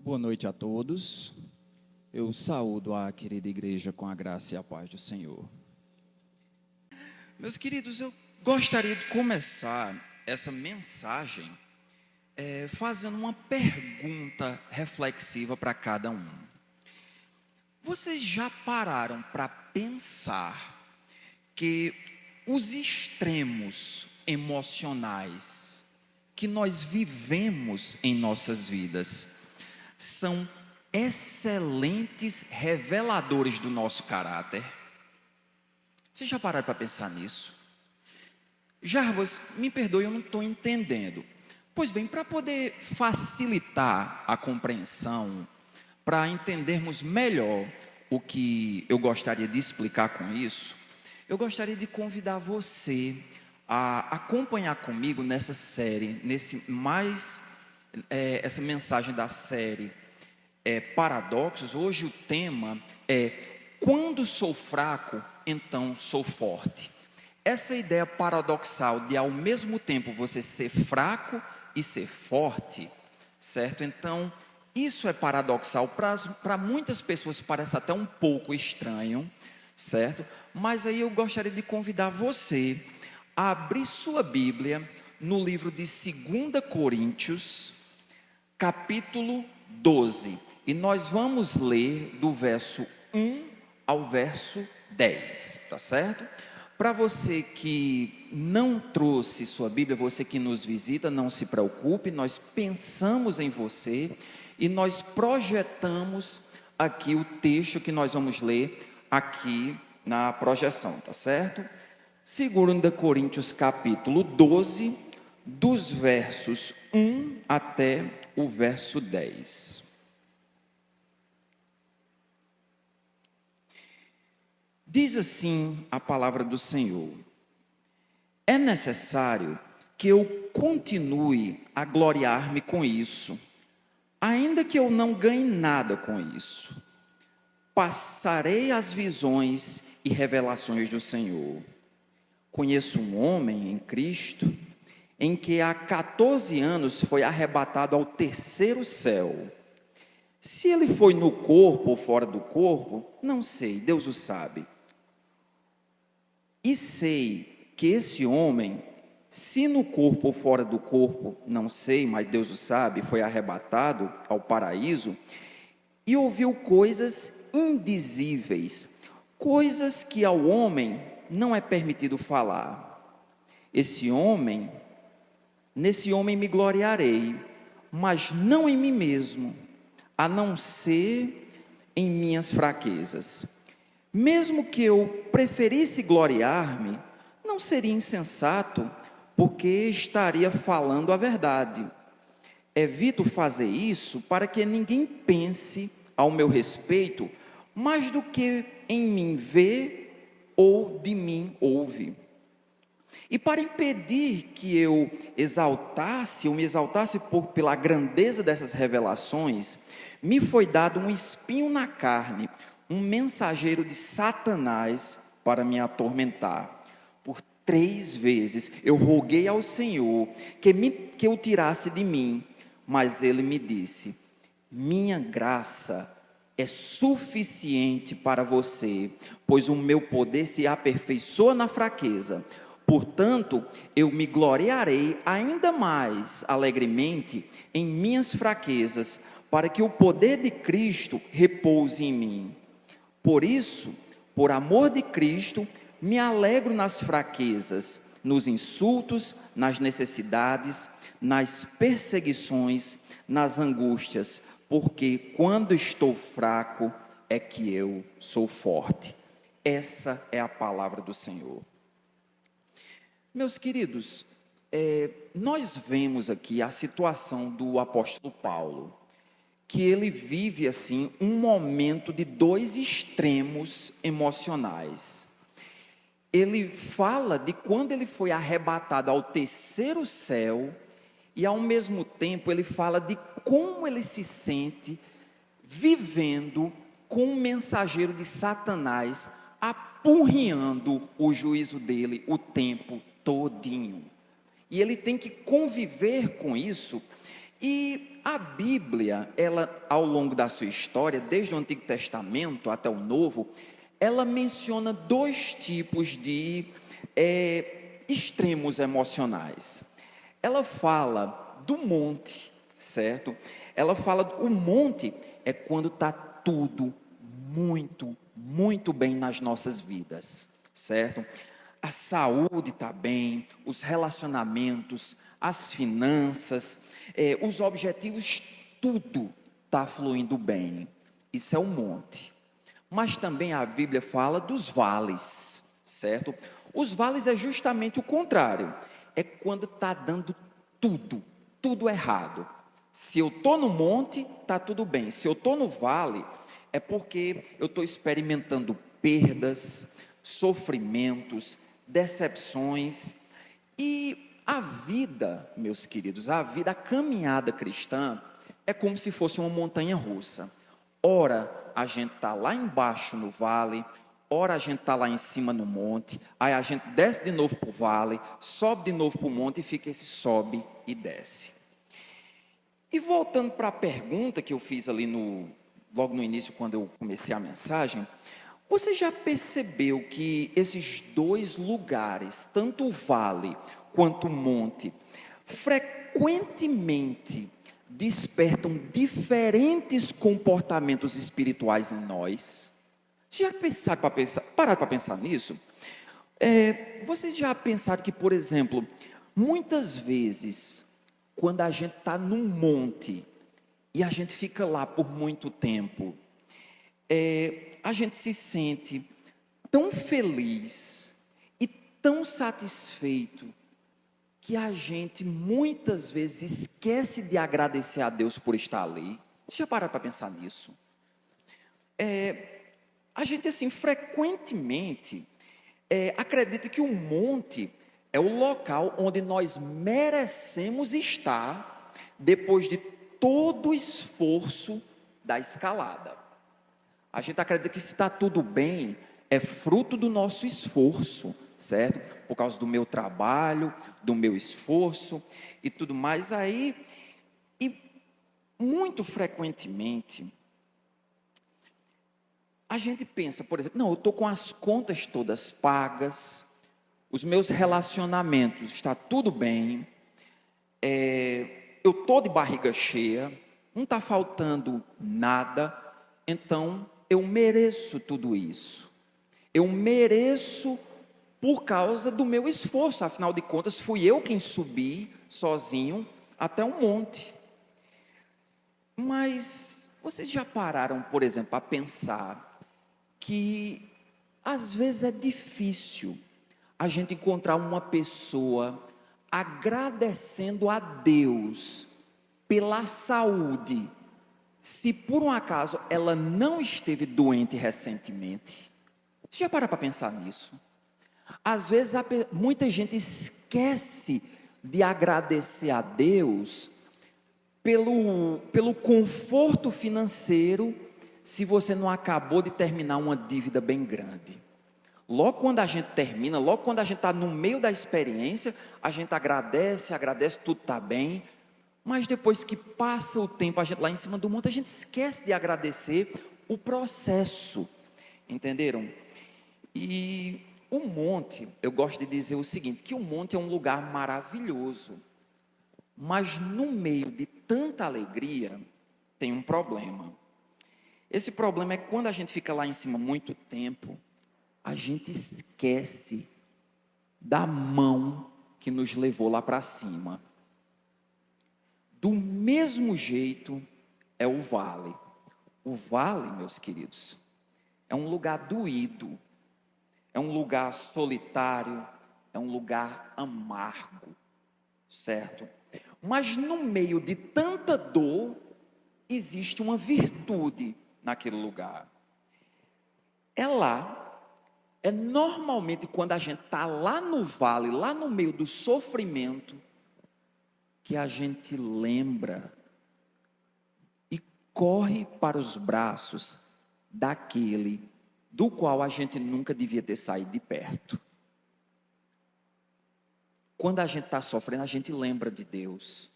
Boa noite a todos. Eu saúdo a querida igreja com a graça e a paz do Senhor. Meus queridos, eu gostaria de começar essa mensagem fazendo uma pergunta reflexiva para cada um. Vocês já pararam para pensar que os extremos emocionais que nós vivemos em nossas vidas são excelentes reveladores do nosso caráter? Vocês já pararam para pensar nisso? Jarbas, me perdoe, eu não estou entendendo. Pois bem, para poder facilitar a compreensão, para entendermos melhor o que eu gostaria de explicar com isso, eu gostaria de convidar você a acompanhar comigo nessa série, essa mensagem da série Paradoxos. Hoje o tema é: quando sou fraco, então sou forte. Essa ideia paradoxal de ao mesmo tempo você ser fraco e ser forte, certo? Então, isso é paradoxal, para muitas pessoas parece até um pouco estranho, certo? Mas aí eu gostaria de convidar você a abrir sua Bíblia no livro de 2 Coríntios, capítulo 12. E nós vamos ler do verso 1 ao verso 10, tá certo? Para você que não trouxe sua Bíblia, você que nos visita, não se preocupe, nós pensamos em você e nós projetamos aqui o texto que nós vamos ler aqui na projeção, tá certo? 2 Coríntios capítulo 12, dos versos 1 até o verso 10. Diz assim a palavra do Senhor: é necessário que eu continue a gloriar-me com isso, ainda que eu não ganhe nada com isso. Passarei as visões e revelações do Senhor. Conheço um homem em Cristo, em que há 14 anos foi arrebatado ao terceiro céu. Se ele foi no corpo ou fora do corpo, não sei, Deus o sabe. E sei que esse homem, se no corpo ou fora do corpo, não sei, mas Deus o sabe, foi arrebatado ao paraíso e ouviu coisas indizíveis, coisas que ao homem não é permitido falar. Nesse homem me gloriarei, mas não em mim mesmo, a não ser em minhas fraquezas. Mesmo que eu preferisse gloriar-me, não seria insensato, porque estaria falando a verdade. Evito fazer isso para que ninguém pense ao meu respeito mais do que em mim vê ou de mim ouve. E para impedir que eu me exaltasse pela grandeza dessas revelações, me foi dado um espinho na carne, um mensageiro de Satanás para me atormentar. Por 3 vezes eu roguei ao Senhor que o tirasse de mim, mas ele me disse: minha graça é suficiente para você, pois o meu poder se aperfeiçoa na fraqueza. Portanto, eu me gloriarei ainda mais alegremente em minhas fraquezas, para que o poder de Cristo repouse em mim. Por isso, por amor de Cristo, me alegro nas fraquezas, nos insultos, nas necessidades, nas perseguições, nas angústias, porque quando estou fraco é que eu sou forte. Essa é a palavra do Senhor. Meus queridos, nós vemos aqui a situação do apóstolo Paulo, que ele vive assim um momento de 2 extremos emocionais. Ele fala de quando ele foi arrebatado ao terceiro céu, e ao mesmo tempo ele fala de como ele se sente vivendo com um mensageiro de Satanás apurrinhando o juízo dele o tempo todinho. E ele tem que conviver com isso. E a Bíblia, ela, ao longo da sua história, desde o Antigo Testamento até o Novo, ela menciona dois tipos de extremos emocionais. Ela fala do monte, certo? Ela fala, o monte é quando está tudo muito, muito bem nas nossas vidas, certo? A saúde está bem, os relacionamentos, as finanças, os objetivos, tudo está fluindo bem. Isso é o monte. Mas também a Bíblia fala dos vales, certo? Os vales é justamente o contrário. É quando está dando tudo errado. Se eu estou no monte, está tudo bem. Se eu estou no vale, é porque eu estou experimentando perdas, sofrimentos, decepções. E a vida, meus queridos, a caminhada cristã é como se fosse uma montanha russa. Ora, a gente está lá embaixo no vale, ora a gente está lá em cima no monte, aí a gente desce de novo para o vale, sobe de novo para o monte e fica esse sobe e desce. E voltando para a pergunta que eu fiz ali logo no início, quando eu comecei a mensagem, você já percebeu que esses dois lugares, tanto o vale quanto o monte, frequentemente despertam diferentes comportamentos espirituais em nós? Já pararam para pensar nisso? Vocês já pensaram que, por exemplo, muitas vezes, quando a gente está num monte e a gente fica lá por muito tempo, a gente se sente tão feliz e tão satisfeito que a gente muitas vezes esquece de agradecer a Deus por estar ali. Vocês já pararam para pensar nisso? A gente, assim, frequentemente acredita que o monte é o local onde nós merecemos estar depois de todo o esforço da escalada. A gente acredita que se está tudo bem, é fruto do nosso esforço, certo? Por causa do meu trabalho, do meu esforço e tudo mais aí. E muito frequentemente, a gente pensa, por exemplo, não, eu estou com as contas todas pagas, os meus relacionamentos, está tudo bem, eu estou de barriga cheia, não está faltando nada, então eu mereço tudo isso. Eu mereço por causa do meu esforço, afinal de contas, fui eu quem subi sozinho até um monte. Mas vocês já pararam, por exemplo, a pensar que às vezes é difícil a gente encontrar uma pessoa agradecendo a Deus pela saúde, se por um acaso ela não esteve doente recentemente? Você já para pensar nisso? Às vezes muita gente esquece de agradecer a Deus pelo conforto financeiro, se você não acabou de terminar uma dívida bem grande. Logo quando a gente termina, logo quando a gente está no meio da experiência, a gente agradece, tudo está bem, mas depois que passa o tempo, a gente lá em cima do monte, a gente esquece de agradecer o processo, entenderam? E o monte, eu gosto de dizer o seguinte, que o monte é um lugar maravilhoso, mas no meio de tanta alegria, tem um problema. Esse problema é quando a gente fica lá em cima muito tempo, a gente esquece da mão que nos levou lá para cima. Do mesmo jeito é o vale. O vale, meus queridos, é um lugar doído, é um lugar solitário, é um lugar amargo, certo? Mas no meio de tanta dor, existe uma virtude naquele lugar. É normalmente quando a gente está lá no vale, lá no meio do sofrimento, que a gente lembra e corre para os braços daquele do qual a gente nunca devia ter saído de perto. Quando a gente está sofrendo, a gente lembra de Deus.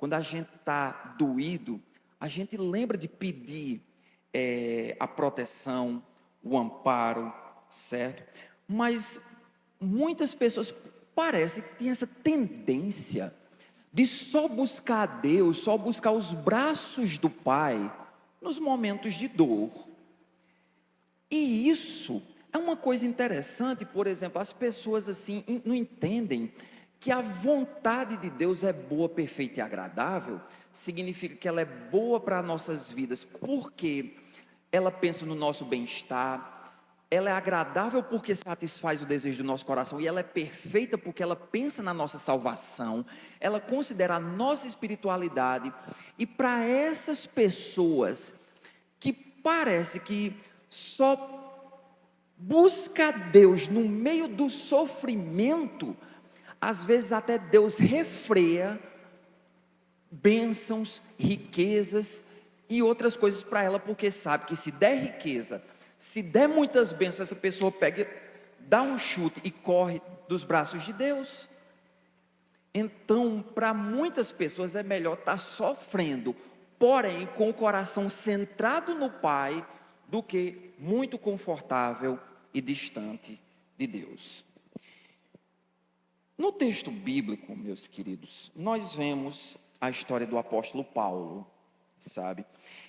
quando a gente está doído, a gente lembra de pedir a proteção, o amparo, certo? Mas muitas pessoas parecem que têm essa tendência de só buscar a Deus, só buscar os braços do Pai nos momentos de dor. E isso é uma coisa interessante. Por exemplo, as pessoas assim não entendem que a vontade de Deus é boa, perfeita e agradável. Significa que ela é boa para nossas vidas, porque ela pensa no nosso bem-estar. Ela é agradável porque satisfaz o desejo do nosso coração, e ela é perfeita porque ela pensa na nossa salvação, ela considera a nossa espiritualidade. E para essas pessoas que parece que só busca Deus no meio do sofrimento, às vezes até Deus refreia bênçãos, riquezas e outras coisas para ela, porque sabe que se der riqueza, se der muitas bênçãos, essa pessoa pega, dá um chute e corre dos braços de Deus. Então, para muitas pessoas é melhor estar sofrendo, porém com o coração centrado no Pai, do que muito confortável e distante de Deus. No texto bíblico, meus queridos, nós vemos a história do apóstolo Paulo, sabe?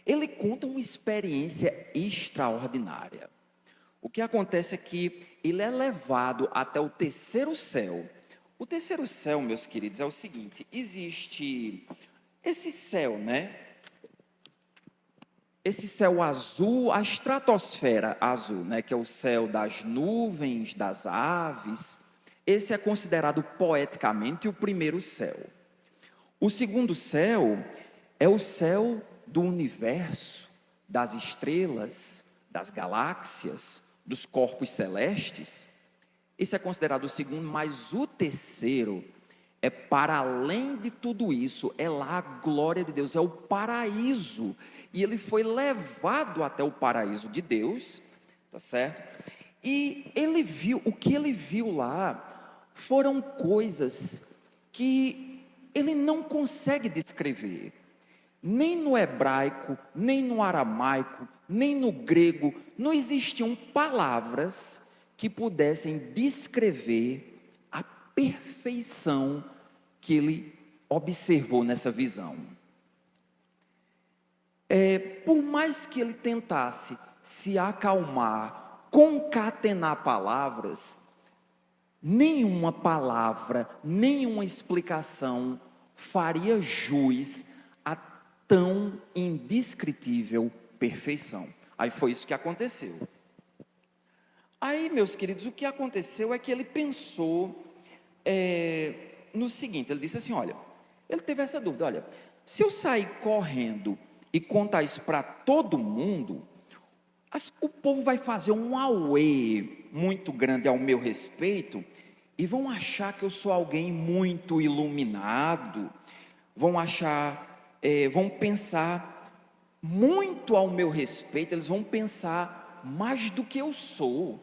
Ele conta uma experiência extraordinária. O que acontece é que ele é levado até o terceiro céu. O terceiro céu, meus queridos, é o seguinte: existe esse céu, né? Esse céu azul, a estratosfera azul, né? Que é o céu das nuvens, das aves. Esse é considerado poeticamente o primeiro céu. O segundo céu é o céu do universo, das estrelas, das galáxias, dos corpos celestes. Esse é considerado o segundo, mas o terceiro é para além de tudo isso, é lá a glória de Deus, é o paraíso. E ele foi levado até o paraíso de Deus, tá certo? E ele viu, o que ele viu lá foram coisas que ele não consegue descrever. Nem no hebraico, nem no aramaico, nem no grego, não existiam palavras que pudessem descrever a perfeição que ele observou nessa visão. Por mais que ele tentasse se acalmar, concatenar palavras, nenhuma palavra, nenhuma explicação faria jus a tão indescritível perfeição. Aí foi isso que aconteceu. Aí, meus queridos, o que aconteceu é que ele pensou no seguinte, ele disse assim, olha, ele teve essa dúvida, olha, se eu sair correndo e contar isso para todo mundo, o povo vai fazer um auê muito grande ao meu respeito, e vão achar que eu sou alguém muito iluminado, vão pensar muito ao meu respeito, eles vão pensar mais do que eu sou,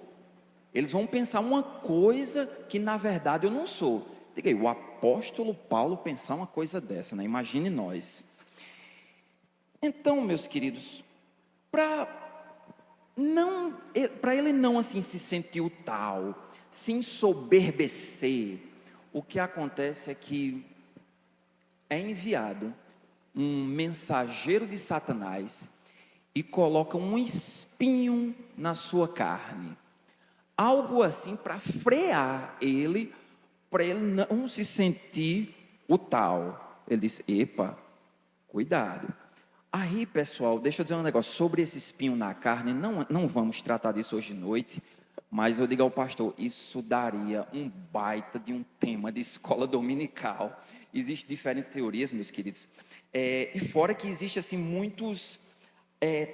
eles vão pensar uma coisa que na verdade eu não sou. Diga aí, o apóstolo Paulo pensar uma coisa dessa, né? Imagine nós. Então, meus queridos, para ele não assim se sentir o tal, se ensoberbecer, o que acontece é que é enviado um mensageiro de Satanás e coloca um espinho na sua carne, algo assim para frear ele, para ele não se sentir o tal. Ele disse, epa, cuidado. Aí, pessoal, deixa eu dizer um negócio sobre esse espinho na carne, não vamos tratar disso hoje de noite, mas eu digo ao pastor, isso daria um baita de um tema de escola dominical. Existem diferentes teorias, meus queridos, e fora que existe assim muitos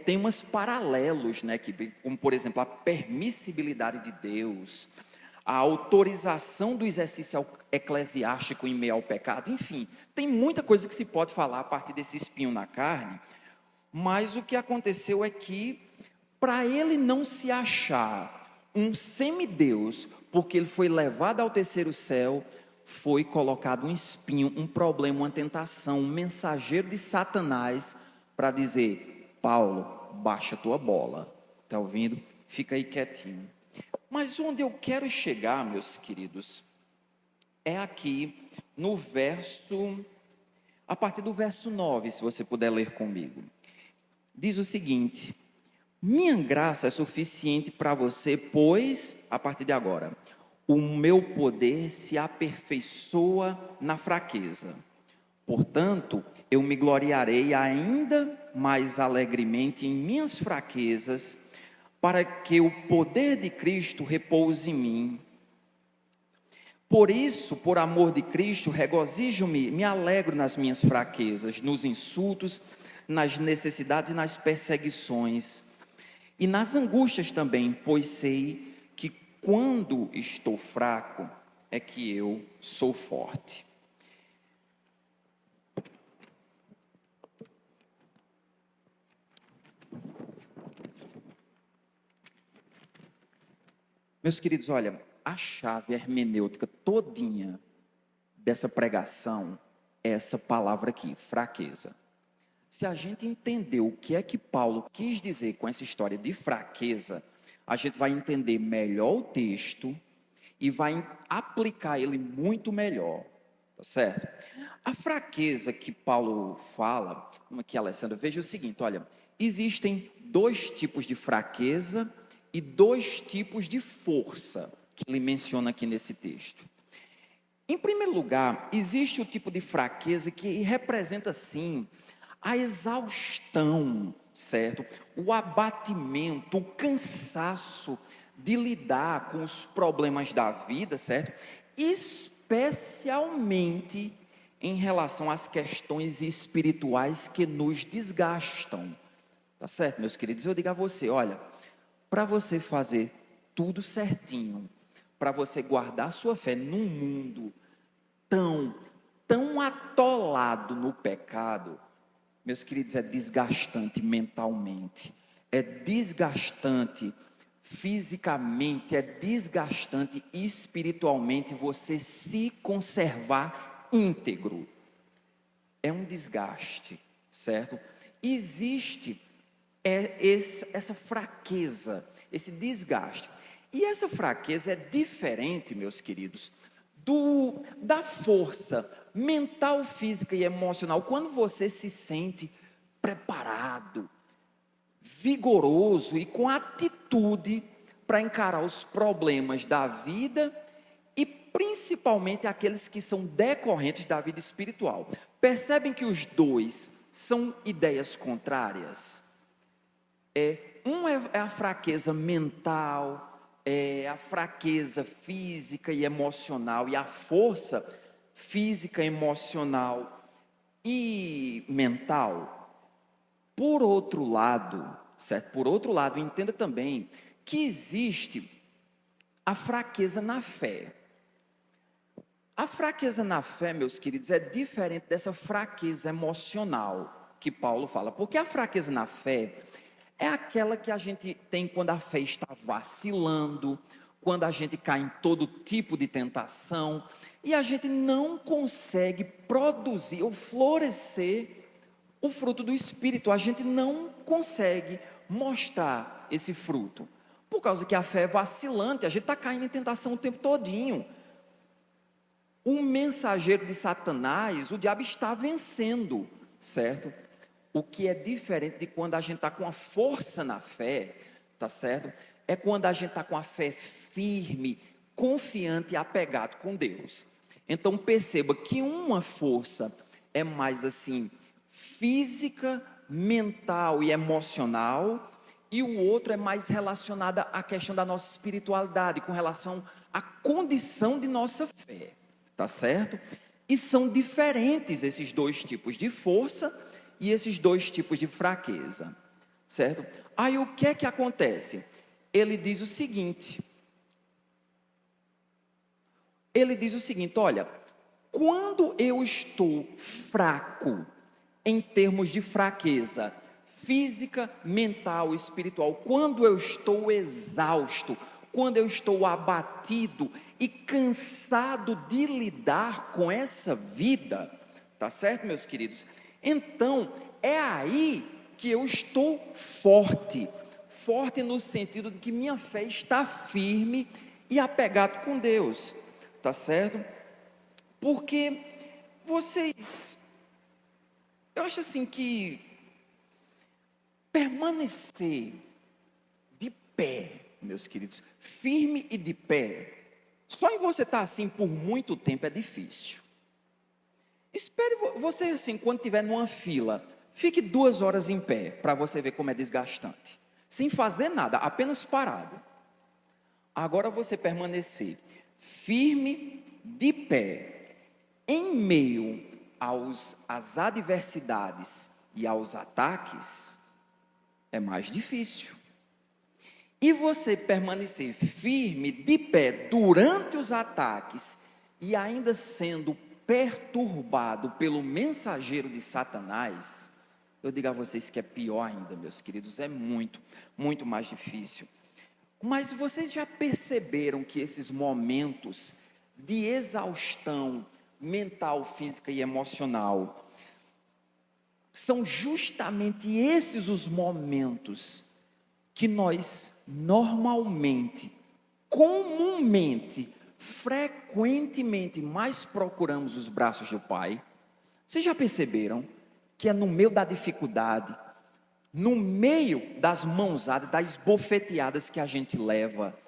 temas paralelos, né, como por exemplo a permissibilidade de Deus, a autorização do exercício eclesiástico em meio ao pecado, enfim, tem muita coisa que se pode falar a partir desse espinho na carne, mas o que aconteceu é que, para ele não se achar um semideus, porque ele foi levado ao terceiro céu, foi colocado um espinho, um problema, uma tentação, um mensageiro de Satanás para dizer: Paulo, baixa tua bola. Está ouvindo? Fica aí quietinho. Mas onde eu quero chegar, meus queridos, é aqui no verso, a partir do verso 9, se você puder ler comigo. Diz o seguinte: minha graça é suficiente para você, pois, a partir de agora, o meu poder se aperfeiçoa na fraqueza. Portanto, eu me gloriarei ainda mais alegremente em minhas fraquezas, para que o poder de Cristo repouse em mim. Por isso, por amor de Cristo, regozijo-me, me alegro nas minhas fraquezas, nos insultos, nas necessidades e nas perseguições, e nas angústias também, pois sei que quando estou fraco, é que eu sou forte. Meus queridos, olha, a chave hermenêutica todinha dessa pregação é essa palavra aqui, fraqueza. Se a gente entender o que é que Paulo quis dizer com essa história de fraqueza, a gente vai entender melhor o texto e vai aplicar ele muito melhor, tá certo? A fraqueza que Paulo fala, como aqui, Alessandra, veja o seguinte, olha, existem dois tipos de fraqueza e dois tipos de força que ele menciona aqui nesse texto. Em primeiro lugar, existe o tipo de fraqueza que representa, sim, a exaustão, certo? O abatimento, o cansaço de lidar com os problemas da vida, certo? Especialmente em relação às questões espirituais que nos desgastam, tá certo, meus queridos? Eu digo a você, olha, para você fazer tudo certinho, para você guardar sua fé num mundo tão atolado no pecado, meus queridos, é desgastante mentalmente, é desgastante fisicamente, é desgastante espiritualmente você se conservar íntegro. É um desgaste, certo? Existe essa fraqueza, esse desgaste. E essa fraqueza é diferente, meus queridos, da força mental, física e emocional. Quando você se sente preparado, vigoroso e com atitude para encarar os problemas da vida e principalmente aqueles que são decorrentes da vida espiritual. Percebem que os dois são ideias contrárias? Um é a fraqueza mental, é a fraqueza física e emocional, e a força física, emocional e mental. Por outro lado, certo? Por outro lado, entenda também que existe a fraqueza na fé. A fraqueza na fé, meus queridos, é diferente dessa fraqueza emocional que Paulo fala, porque a fraqueza na fé é aquela que a gente tem quando a fé está vacilando, quando a gente cai em todo tipo de tentação e a gente não consegue produzir ou florescer o fruto do Espírito. A gente não consegue mostrar esse fruto, por causa que a fé é vacilante, a gente está caindo em tentação o tempo todinho. Um mensageiro de Satanás, o diabo está vencendo, certo? O que é diferente de quando a gente está com a força na fé, tá certo? É quando a gente está com a fé firme, confiante e apegado com Deus. Então perceba que uma força é mais assim, física, mental e emocional, e o outro é mais relacionada à questão da nossa espiritualidade, com relação à condição de nossa fé, tá certo? E são diferentes esses dois tipos de força e esses dois tipos de fraqueza, certo? Aí o que é que acontece? Ele diz o seguinte, olha, quando eu estou fraco, em termos de fraqueza, física, mental, espiritual, quando eu estou exausto, quando eu estou abatido e cansado de lidar com essa vida, tá certo, meus queridos? Então, é aí que eu estou forte no sentido de que minha fé está firme e apegado com Deus, tá certo? Porque vocês, eu acho assim que permanecer de pé, meus queridos, firme e de pé, só em você estar assim por muito tempo é difícil. Espere você assim, quando estiver numa fila, fique 2 horas em pé, para você ver como é desgastante. Sem fazer nada, apenas parado. Agora você permanecer firme de pé, em meio às adversidades e aos ataques, é mais difícil. E você permanecer firme de pé durante os ataques e ainda sendo perturbado pelo mensageiro de Satanás, eu digo a vocês que é pior ainda, meus queridos, é muito, muito mais difícil. Mas vocês já perceberam que esses momentos de exaustão mental, física e emocional são justamente esses os momentos que nós normalmente, comumente, frequentemente mais procuramos os braços do Pai? Vocês já perceberam que é no meio da dificuldade, no meio das mãozadas, das esbofeteadas que a gente leva,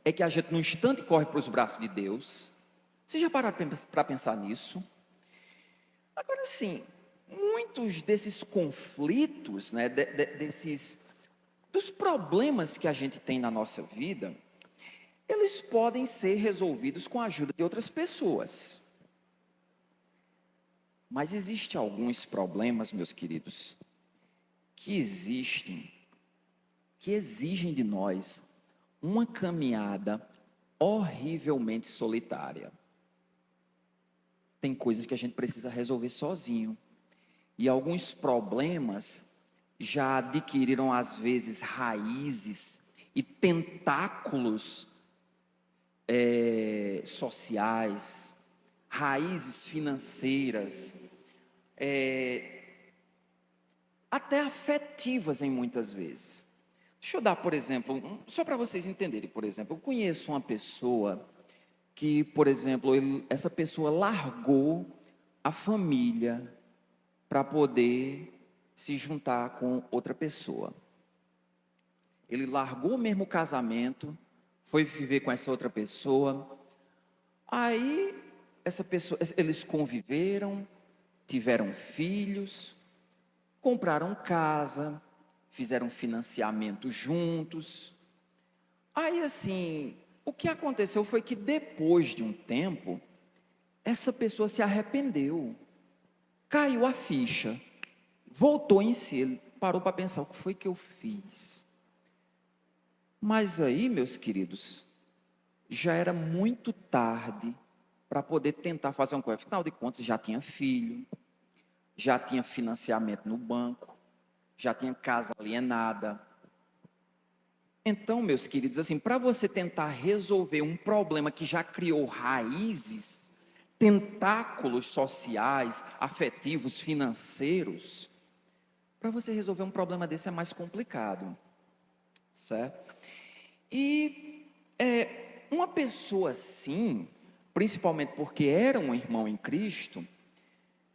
é que a gente no instante corre para os braços de Deus? Vocês já pararam para pensar nisso? Agora sim, muitos desses conflitos, né, dos problemas que a gente tem na nossa vida, eles podem ser resolvidos com a ajuda de outras pessoas. Mas existem alguns problemas, meus queridos, que exigem de nós uma caminhada horrivelmente solitária. Tem coisas que a gente precisa resolver sozinho. E alguns problemas já adquiriram, às vezes, raízes e tentáculos sociais, raízes financeiras, até afetivas em muitas vezes. Deixa eu dar, por exemplo, só para vocês entenderem, por exemplo, eu conheço uma pessoa que, por exemplo, essa pessoa largou a família para poder se juntar com outra pessoa. Ele largou mesmo o casamento, foi viver com essa outra pessoa. Aí, essa pessoa, eles conviveram, tiveram filhos, compraram casa, fizeram financiamento juntos. Aí, assim, o que aconteceu foi que depois de um tempo, essa pessoa se arrependeu, caiu a ficha, voltou em si, ele parou para pensar: o que foi que eu fiz? Mas aí, meus queridos, já era muito tarde para poder tentar fazer uma coisa. Afinal de contas, já tinha filho, já tinha financiamento no banco, já tinha casa alienada. Então, meus queridos, assim, para você tentar resolver um problema que já criou raízes, tentáculos sociais, afetivos, financeiros, para você resolver um problema desse é mais complicado, certo? E uma pessoa assim, principalmente porque era um irmão em Cristo,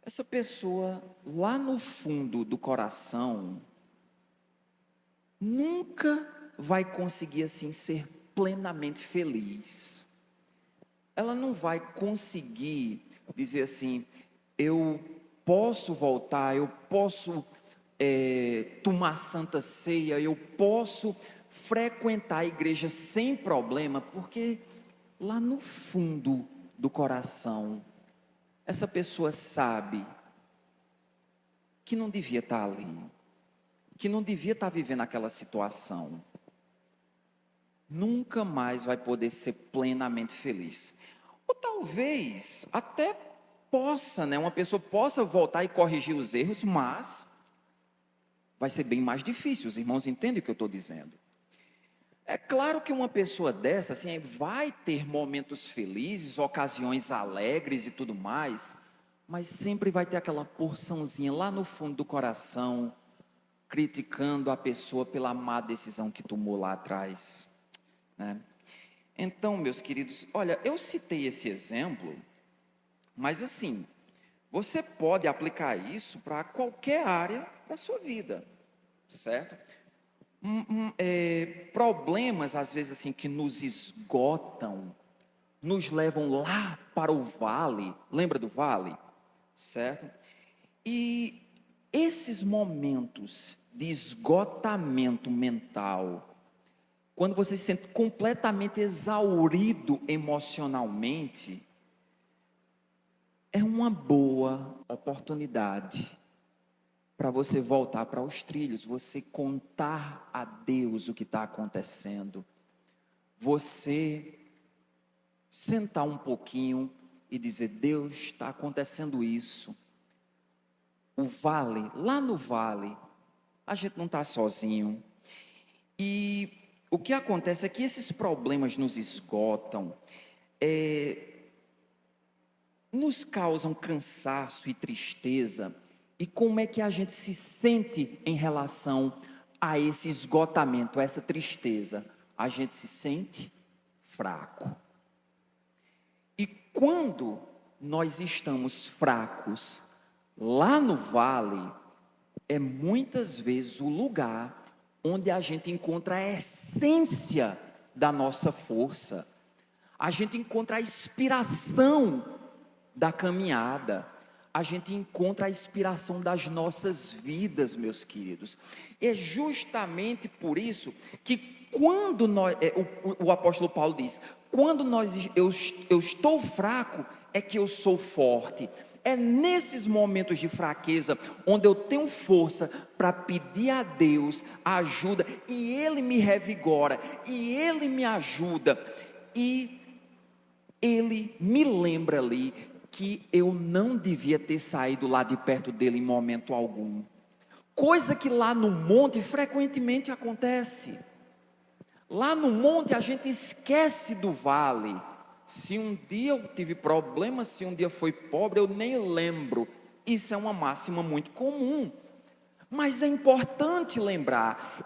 essa pessoa lá no fundo do coração nunca vai conseguir assim ser plenamente feliz. Ela não vai conseguir dizer assim: eu posso voltar, eu posso tomar santa ceia, eu posso frequentar a igreja sem problema, porque lá no fundo do coração, essa pessoa sabe que não devia estar ali, que não devia estar vivendo aquela situação. Nunca mais vai poder ser plenamente feliz. Ou talvez até possa, né? Uma pessoa possa voltar e corrigir os erros, mas vai ser bem mais difícil. Os irmãos entendem o que eu estou dizendo. É claro que uma pessoa dessa, assim, vai ter momentos felizes, ocasiões alegres e tudo mais, mas sempre vai ter aquela porçãozinha lá no fundo do coração, criticando a pessoa pela má decisão que tomou lá atrás, né? Então, meus queridos, olha, eu citei esse exemplo, mas assim, você pode aplicar isso para qualquer área da sua vida, certo? Problemas, às vezes, assim, que nos esgotam, nos levam lá para o vale, lembra do vale? Certo? E esses momentos de esgotamento mental, quando você se sente completamente exaurido emocionalmente, é uma boa oportunidade para você voltar para os trilhos, você contar a Deus o que está acontecendo, você sentar um pouquinho e dizer: Deus, está acontecendo isso. O vale, lá no vale, a gente não está sozinho. E o que acontece é que esses problemas nos esgotam, nos causam cansaço e tristeza. E como é que a gente se sente em relação a esse esgotamento, a essa tristeza? A gente se sente fraco. E quando nós estamos fracos, lá no vale, é muitas vezes o lugar onde a gente encontra a essência da nossa força. A gente encontra a inspiração da caminhada. A gente encontra a inspiração das nossas vidas, meus queridos. É justamente por isso que quando o apóstolo Paulo diz, eu estou fraco, é que eu sou forte. É nesses momentos de fraqueza, onde eu tenho força para pedir a Deus ajuda, e Ele me revigora, e Ele me ajuda, e Ele me lembra ali que eu não devia ter saído lá de perto dele em momento algum. Coisa que lá no monte frequentemente acontece. Lá no monte a gente esquece do vale. Se um dia eu tive problema, se um dia foi pobre, eu nem lembro. Isso é uma máxima muito comum. Mas é importante lembrar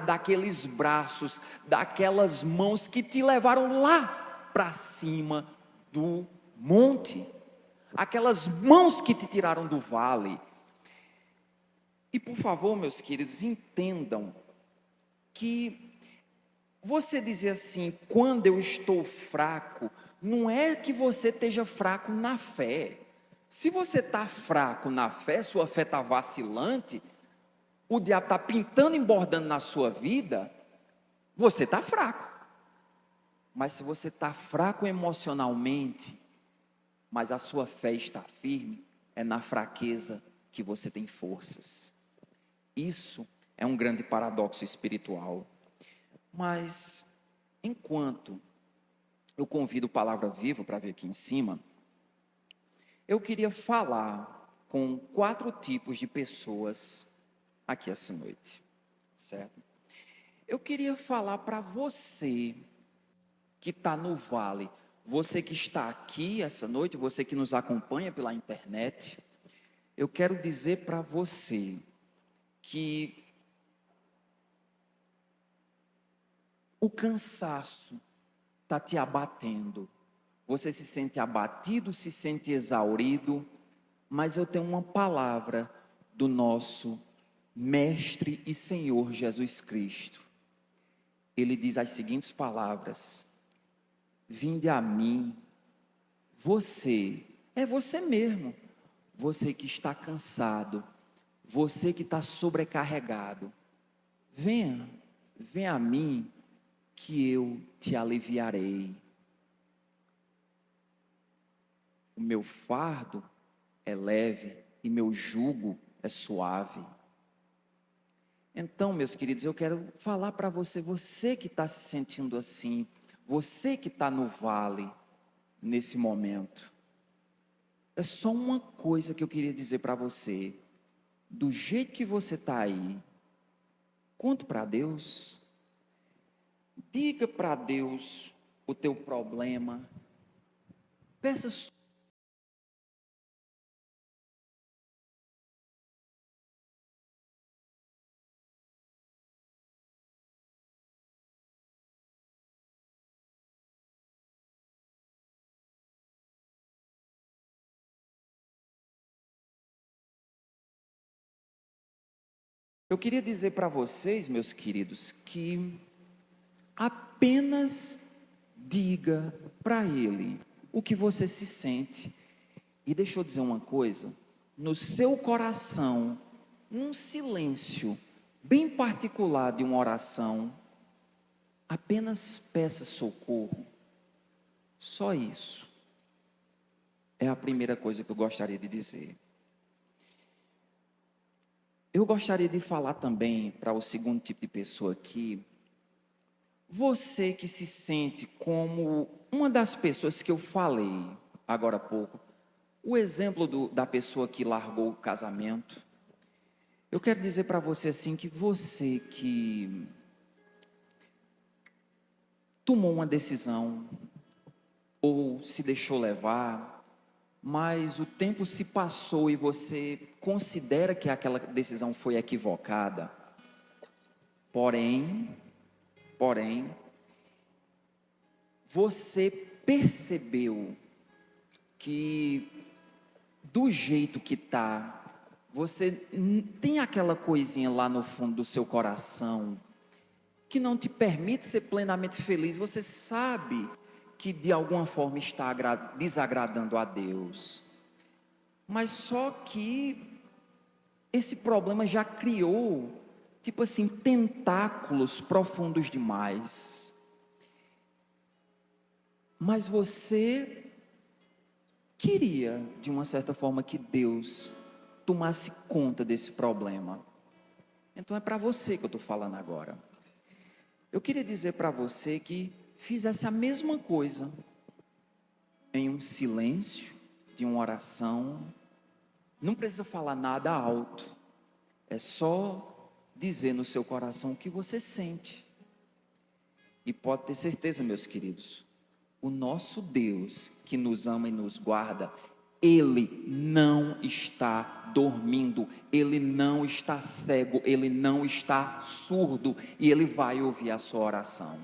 daqueles braços, daquelas mãos que te levaram lá para cima do monte, aquelas mãos que te tiraram do vale. E por favor, meus queridos, entendam que você dizer assim, quando eu estou fraco, não é que você esteja fraco na fé. Se você está fraco na fé, sua fé está vacilante, o diabo está pintando e bordando na sua vida, você está fraco. Mas se você está fraco emocionalmente, mas a sua fé está firme, é na fraqueza que você tem forças. Isso é um grande paradoxo espiritual. Mas, enquanto eu convido Palavra Viva para vir aqui em cima, eu queria falar com 4 tipos de pessoas aqui essa noite, certo? Eu queria falar para você que está no vale, você que está aqui essa noite, você que nos acompanha pela internet, eu quero dizer para você que o cansaço está te abatendo, você se sente abatido, se sente exaurido, mas eu tenho uma palavra do nosso Mestre e Senhor Jesus Cristo. Ele diz as seguintes palavras: vinde a mim, você, é você mesmo, você que está cansado, você que está sobrecarregado, venha a mim, que eu te aliviarei. O meu fardo é leve e meu jugo é suave. Então, meus queridos, eu quero falar para você, você que está se sentindo assim, você que está no vale, nesse momento, é só uma coisa que eu queria dizer para você: do jeito que você está aí, conte para Deus, Diga para Deus o teu problema. Peça. Eu queria dizer para vocês, meus queridos, que apenas diga para Ele o que você se sente. E deixa eu dizer uma coisa: no seu coração, num silêncio bem particular de uma oração, apenas peça socorro. Só isso. É a primeira coisa que eu gostaria de dizer. Eu gostaria de falar também para o segundo tipo de pessoa aqui. Você que se sente como uma das pessoas que eu falei agora há pouco, o exemplo da pessoa que largou o casamento. Eu quero dizer para você assim que você que tomou uma decisão ou se deixou levar, mas o tempo se passou e você considera que aquela decisão foi equivocada. Porém, você percebeu que do jeito que está, você tem aquela coisinha lá no fundo do seu coração que não te permite ser plenamente feliz. Você sabe que de alguma forma está desagradando a Deus, mas só que esse problema já criou, tipo assim, tentáculos profundos demais. Mas você queria, de uma certa forma, que Deus tomasse conta desse problema. Então é para você que eu estou falando agora. Eu queria dizer para você que fizesse a mesma coisa em um silêncio de uma oração. Não precisa falar nada alto, é só dizer no seu coração o que você sente. E pode ter certeza, meus queridos, o nosso Deus que nos ama e nos guarda, Ele não está dormindo, Ele não está cego, Ele não está surdo, e Ele vai ouvir a sua oração.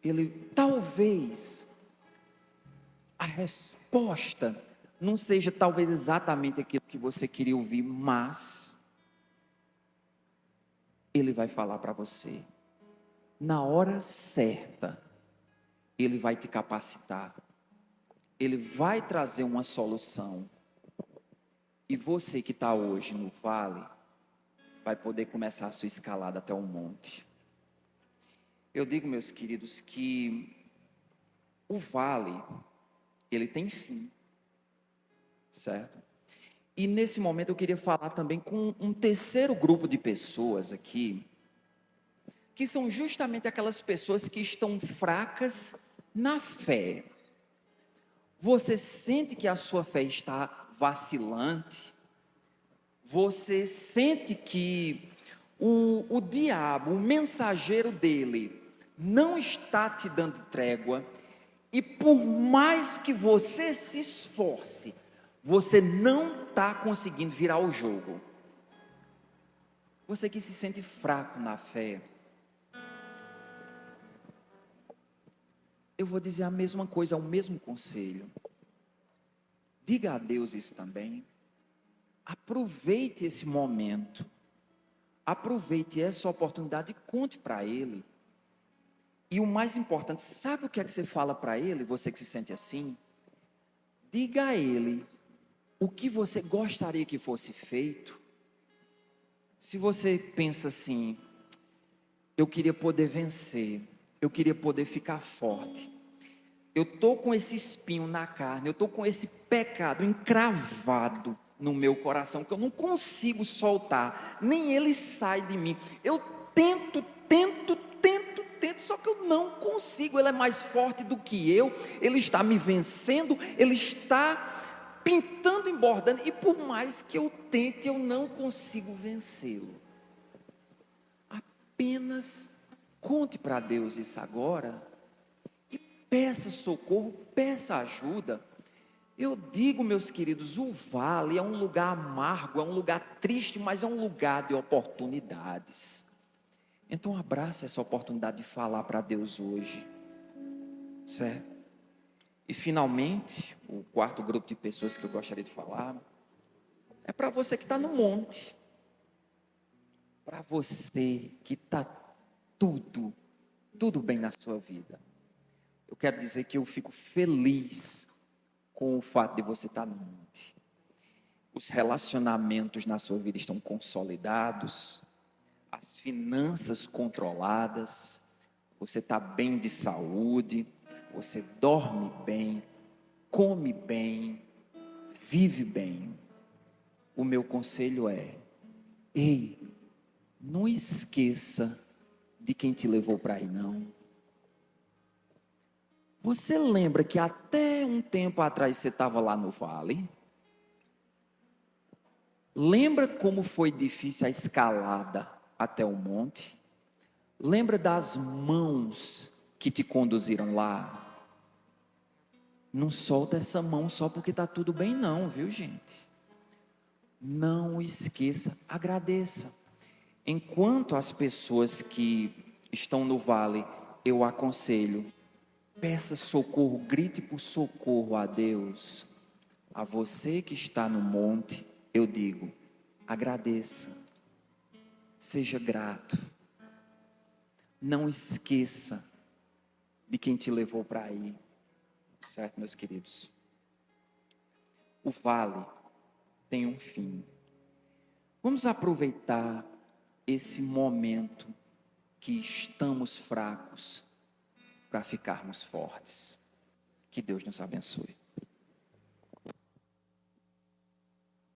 Ele, talvez, a resposta não seja talvez exatamente aquilo que você queria ouvir, mas Ele vai falar para você. Na hora certa, Ele vai te capacitar. Ele vai trazer uma solução. E você que está hoje no vale, vai poder começar a sua escalada até o monte. Eu digo, meus queridos, que o vale, ele tem fim. Certo? E nesse momento eu queria falar também com um terceiro grupo de pessoas aqui, que são justamente aquelas pessoas que estão fracas na fé. Você sente que a sua fé está vacilante? Você sente que o diabo, o mensageiro dele, não está te dando trégua, e por mais que você se esforce, você não está conseguindo virar o jogo. Você que se sente fraco na fé, eu vou dizer a mesma coisa, o mesmo conselho. Diga a Deus isso também. Aproveite esse momento. Aproveite essa oportunidade e conte para Ele. E o mais importante, sabe o que é que você fala para Ele, você que se sente assim? Diga a Ele o que você gostaria que fosse feito. Se você pensa assim, eu queria poder vencer, eu queria poder ficar forte, eu estou com esse espinho na carne, eu estou com esse pecado encravado no meu coração, que eu não consigo soltar, nem ele sai de mim, eu tento, só que eu não consigo, ele é mais forte do que eu, ele está me vencendo, ele está pintando e bordando, e por mais que eu tente, eu não consigo vencê-lo. Apenas Conte para Deus isso agora e peça socorro, peça ajuda. Eu digo, meus queridos, o vale é um lugar amargo, é um lugar triste, mas é um lugar de oportunidades. Então abraça essa oportunidade de falar para Deus hoje, certo? E finalmente, o quarto grupo de pessoas que eu gostaria de falar é para você que está no monte, para você que está tudo bem na sua vida. Eu quero dizer que eu fico feliz com o fato de você estar no monte. Os relacionamentos na sua vida estão consolidados, as finanças controladas, você está bem de saúde, você dorme bem, come bem, vive bem. O meu conselho é: ei, não esqueça de quem te levou para aí, não. Você lembra que até um tempo atrás você estava lá no vale? Lembra como foi difícil a escalada até o monte? Lembra das mãos que te conduziram lá? Não solta essa mão só porque está tudo bem não, viu, gente? Não esqueça, agradeça. Enquanto as pessoas que estão no vale, eu aconselho, peça socorro, grite por socorro a Deus. A você que está no monte, eu digo, agradeça, seja grato, não esqueça de quem te levou para aí, certo, meus queridos? O vale tem um fim. Vamos aproveitar esse momento que estamos fracos para ficarmos fortes. Que Deus nos abençoe.